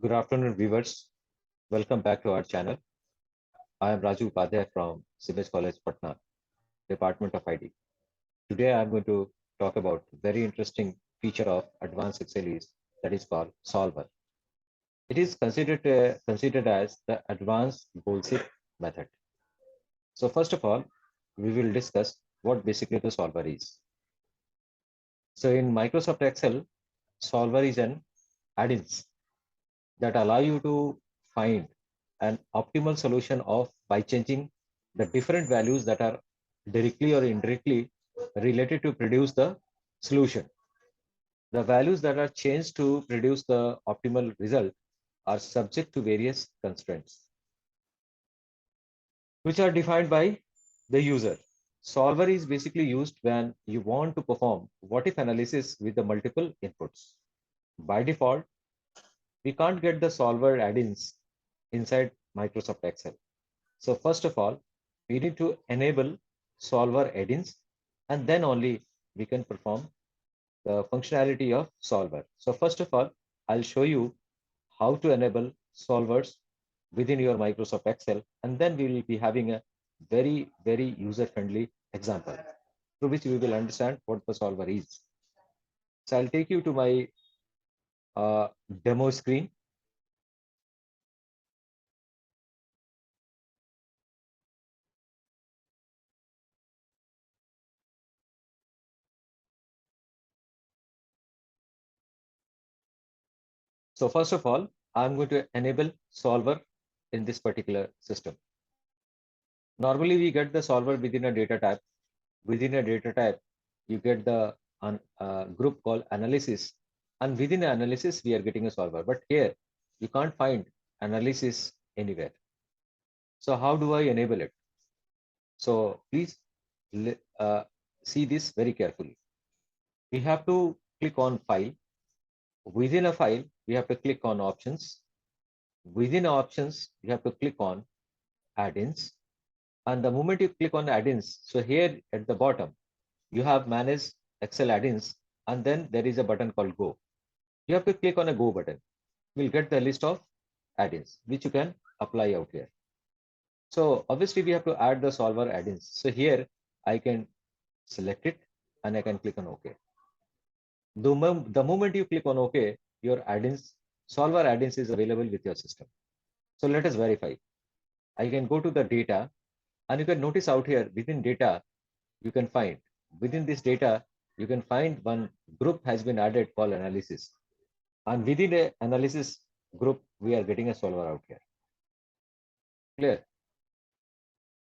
Good afternoon, viewers. Welcome back to our channel. I am Raju Upadhyay from CIMAGE College, Patna, Department of IT. Today, I am going to talk about very interesting feature of advanced Excel that is called solver. It is considered as the advanced goal-seek method. So first of all, we will discuss what basically the solver is. So in Microsoft Excel, solver is an add-ins that allow you to find an optimal solution of by changing the different values that are directly or indirectly related to produce the solution. The values that are changed to produce the optimal result are subject to various constraints, which are defined by the user. Solver is basically used when you want to perform what if analysis with the multiple inputs. By default, we can't get the solver add-ins inside Microsoft Excel. So first of all, we need to enable solver add-ins, and then only we can perform the functionality of solver. So first of all, I'll show you how to enable solvers within your Microsoft Excel, and then we will be having a very user-friendly example through which we will understand what the solver is. So I'll take you to my demo screen. So first of all, I'm going to enable solver in this particular system. Normally, we get the solver within a data type. Within a data type, you get the group called analysis. And within analysis, we are getting a solver. But here, you can't find analysis anywhere. So how do I enable it? So please see this very carefully. We have to click on file. Within a file, we have to click on options. Within options, you have to click on add-ins. And the moment you click on add-ins, so here at the bottom, you have manage Excel add-ins, and then there is a button called Go. You have to click on a Go button. You'll get the list of add-ins, which you can apply out here. So obviously we have to add the solver add-ins. So here I can select it and I can click on OK. The moment you click on OK, your add-ins, solver add-ins is available with your system. So let us verify. I can go to the data, and you can notice out here within data, you can find within this data, you can find one group has been added called analysis. And within the analysis group, we are getting a solver out here. Clear?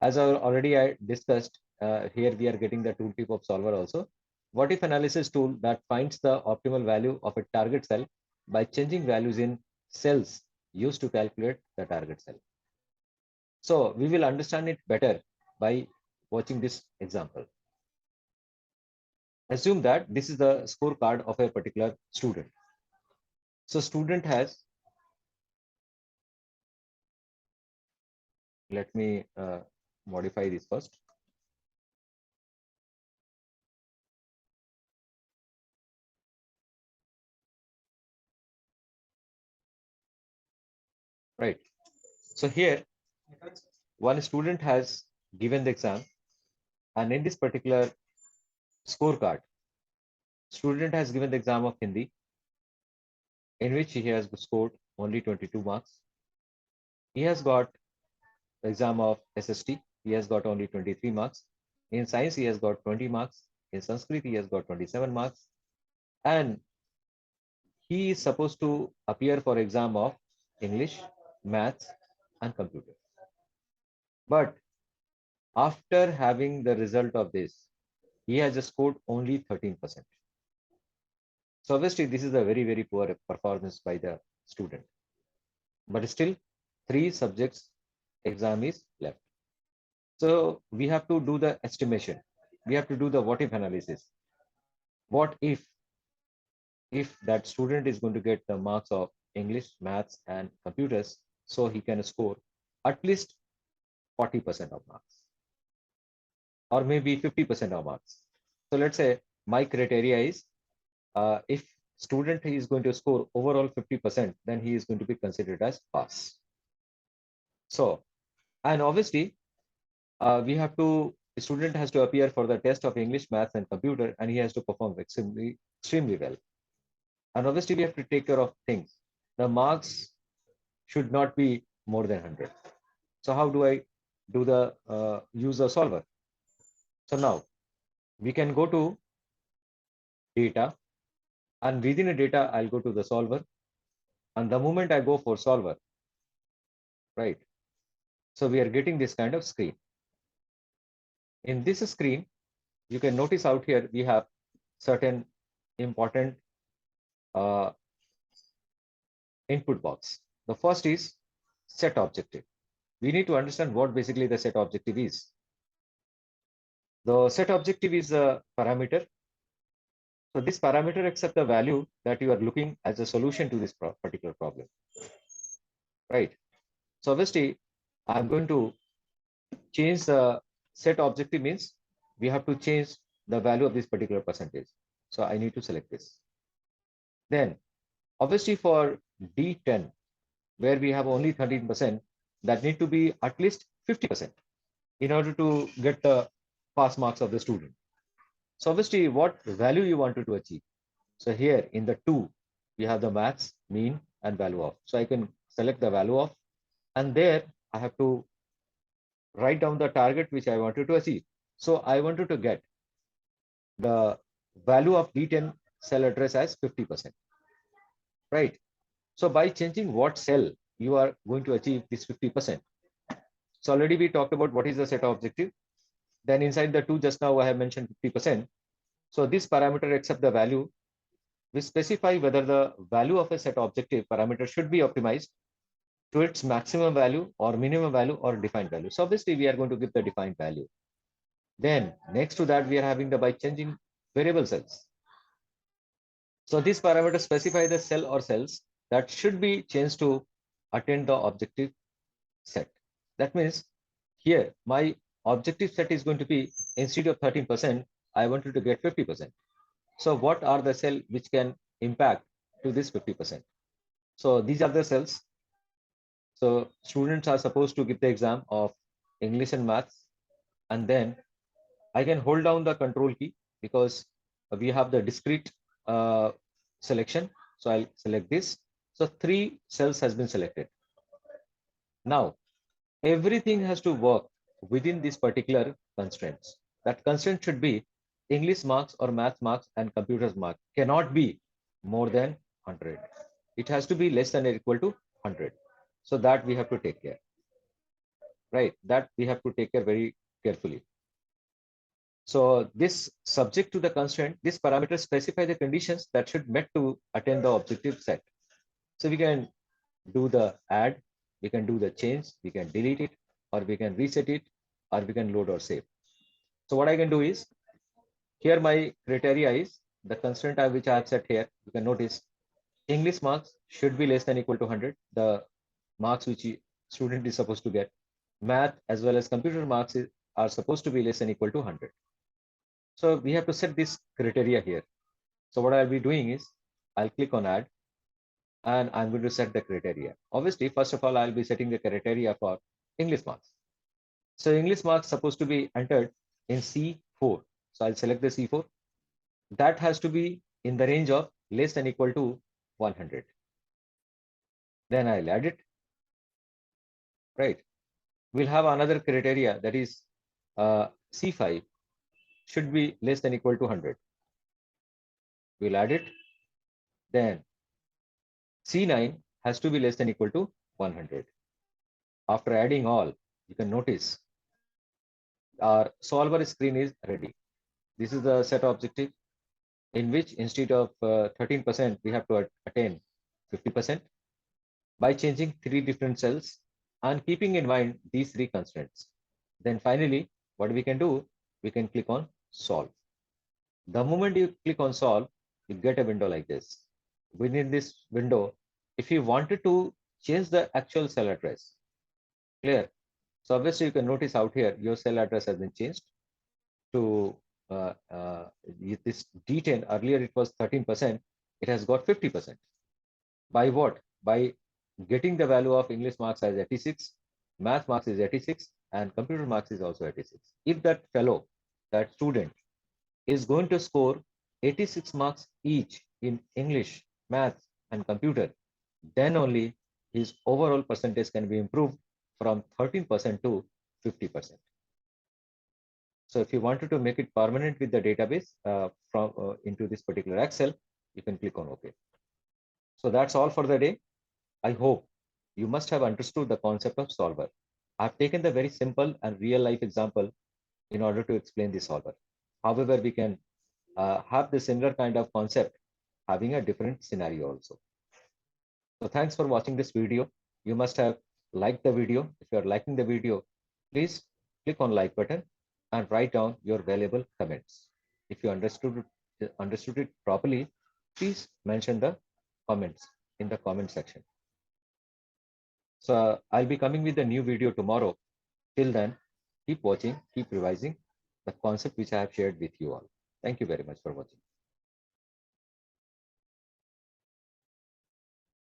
As I discussed, here we are getting the tooltip of solver also. What if analysis tool that finds the optimal value of a target cell by changing values in cells used to calculate the target cell. So we will understand it better by watching this example. Assume that this is the scorecard of a particular student. So student has, let me modify this first. Right. So here, one student has given the exam, and in this particular scorecard, student has given the exam of Hindi, in which he has scored only 22 marks. He has got the exam of SST, he has got only 23 marks. In science, he has got 20 marks. In Sanskrit, he has got 27 marks. And he is supposed to appear for exam of English, maths, and computer. But after having the result of this, he has scored only 13%. So obviously, this is a very poor performance by the student. But still, 3 subjects exam is left. So we have to do the estimation. We have to do the what if analysis. What if that student is going to get the marks of English, maths, and computers, so he can score at least 40% of marks, or maybe 50% of marks. So let's say my criteria is if student is going to score overall 50%, then he is going to be considered as pass. So, and obviously, the student has to appear for the test of English, maths, and computer, and he has to perform extremely well. And obviously, we have to take care of things. The marks should not be more than 100. So how do I do the use the solver? So now we can go to data, and within a data, I'll go to the solver. And the moment I go for solver, right? So we are getting this kind of screen. In this screen, you can notice out here, we have certain important uh, input box. The first is set objective. We need to understand what basically the set objective is. The set objective is a parameter. So this parameter accepts the value that you are looking as a solution to this particular problem, right? So obviously, I'm going to change the set objective means we have to change the value of this particular percentage. So I need to select this. Then obviously for D10, where we have only 13%, that need to be at least 50% in order to get the pass marks of the student. So obviously what value you wanted to achieve. So here in the 2, we have the max, mean, and value of. So I can select the value of, and there I have to write down the target which I wanted to achieve. So I wanted to get the value of D10 cell address as 50%, right? So by changing what cell you are going to achieve this 50%. So already we talked about what is the set objective. Then inside the 2, just now I have mentioned 50%. So this parameter accept the value. We specify whether the value of a set objective parameter should be optimized to its maximum value or minimum value or defined value. So obviously we are going to give the defined value. Then next to that, we are having the by changing variable cells. So this parameter specify the cell or cells that should be changed to attain the objective set. That means here my objective set is going to be, instead of 13%, I wanted to get 50%. So what are the cells which can impact to this 50%? So these are the cells. So students are supposed to give the exam of English and maths, and then I can hold down the control key because we have the discrete selection. So I'll select this. So 3 cells has been selected. Now everything has to work within these particular constraints. That constraint should be English marks or math marks and computers mark cannot be more than 100. It has to be less than or equal to 100. So that we have to take care, right? That we have to take care very carefully. So this subject to the constraint, this parameter specify the conditions that should met to attain the objective set. So we can do the add, we can do the change, we can delete it, or we can reset it, or we can load or save. So what I can do is, here my criteria is the constraint which I have set here. You can notice English marks should be less than equal to 100, the marks which student is supposed to get. Math as well as computer marks are supposed to be less than equal to 100. So we have to set this criteria here. So what I'll be doing is I'll click on add, and I'm going to set the criteria. Obviously, first of all, I'll be setting the criteria for English marks. So English marks supposed to be entered in C4. So I'll select the C4. That has to be in the range of less than equal to 100. Then I'll add it, right? We'll have another criteria, that is C5 should be less than equal to 100. We'll add it. Then C9 has to be less than equal to 100. After adding all, you can notice our solver screen is ready. This is the set objective in which instead of 13%, we have to attain 50% by changing 3 different cells and keeping in mind these 3 constraints. Then finally, what we can do, we can click on solve. The moment you click on solve, you get a window like this. Within this window, if you wanted to change the actual cell address, clear. So obviously you can notice out here, your cell address has been changed to this D10. Earlier it was 13%. it has got 50%. By what? By getting the value of English marks as 86, math marks is 86, and computer marks is also 86. If that fellow, that student, is going to score 86 marks each in English, math, and computer, then only his overall percentage can be improved from 13% to 50%. So if you wanted to make it permanent with the database from into this particular Excel, you can click on OK. So that's all for the day. I hope you must have understood the concept of solver. I've taken the very simple and real life example in order to explain the solver. However, we can have the similar kind of concept having a different scenario also. So thanks for watching this video. You must have liked the video. If you are liking the video, please click on like button and write down your valuable comments. If you understood it properly, please mention the comments in the comment section. So I'll be coming with a new video tomorrow. Till then, keep watching, keep revising the concept which I have shared with you all. Thank you very much for watching.